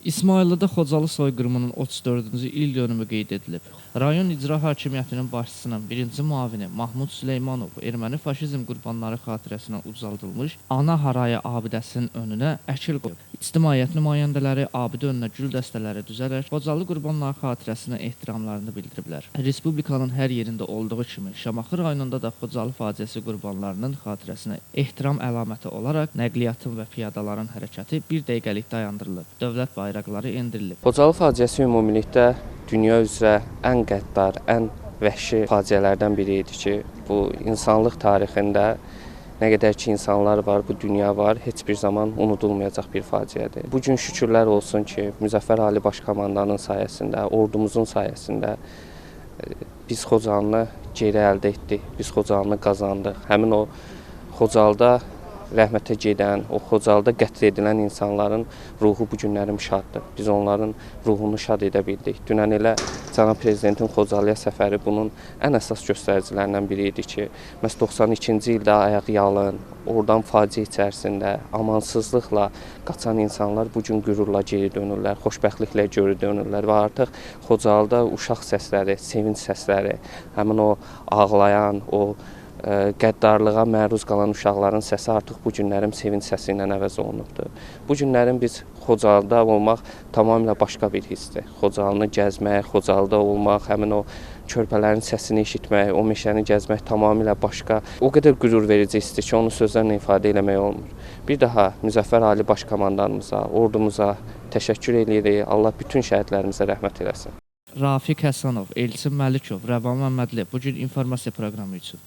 İsmayıllıda Xocalı soyqırımının 34-cü il dönümü qeyd edilib. Rayon İcra Hakimiyyətinin başçısının birinci müavini Mahmud Süleymanov erməni faşizm qurbanları xatirəsinə ucaldılmış Ana Haraya abidəsinin önünə əkil qoyub. İctimaiyyət nümayəndələri abidə önünə gül dəstələri düzərək Xocalı qurbanları xatirəsinə ehtiramlarını bildiriblər. Respublikanın hər yerində olduğu kimi Şamaxı rayonunda da Xocalı faciəsi qurbanlarının xatirəsinə ehtiram əlaməti olaraq nəqliyyatın və piyadaların hərəkəti bir dəqiqəlik dayandırılıb. Dövlət bayraqları endirilib. Xocalı faciəsi ümumilikdə dünya üzrə ən qəddar, ən vəhşi faciələrdən biri idi ki, bu insanlıq tarixində nə qədər ki insanlar var, bu dünya var, heç bir zaman unudulmayacaq bir faciədir. Bu gün şükürlər olsun ki, Müzəffər Ali Baş Komandanın sayəsində, ordumuzun sayəsində biz Xocalını geri əldə etdik, biz Xocalını qazandıq. Həmin o Xocalıda rəhmətə gedən, o Xocalıda qətl edilən insanların ruhu bu günlərim şaddır. Biz onların ruhunu şad edə bildik. Dünən elə Cənab Prezidentin Xocalıya səfəri bunun ən əsas göstəricilərindən biri idi ki, məhz 92-ci ildə ayaq yalın, oradan faciə içərisində, amansızlıqla qaçan insanlar bu gün qürurla geri dönürlər, xoşbəxtliklə geri dönürlər və artıq Xocalıda uşaq səsləri, sevinç səsləri, həmin o ağlayan, o qəddarlığa məruz qalan uşaqların səsi artıq bu günlərin sevinç səsi ilə əvəz olunubdur. Bu günlərin biz Xocalıda olmaq tamamilə başqa bir hissdir. Xocalını gəzmək, Xocalıda olmaq, həmin o körpələrin səsini eşitmək, o meşəni gəzmək tamamilə başqa. O qədər qürur verici hissdir ki, onu sözlərlə ifadə eləmək olmur. Bir daha Müzəffər Ali Baş Komandanımıza, ordumuza təşəkkür edirik. Allah bütün şəhidlərimizə rəhmət eləsin. Rafiq Həsənov, Elçin Məlikov, Rəvan Məmmədli bugün informasiya proqramı üçün.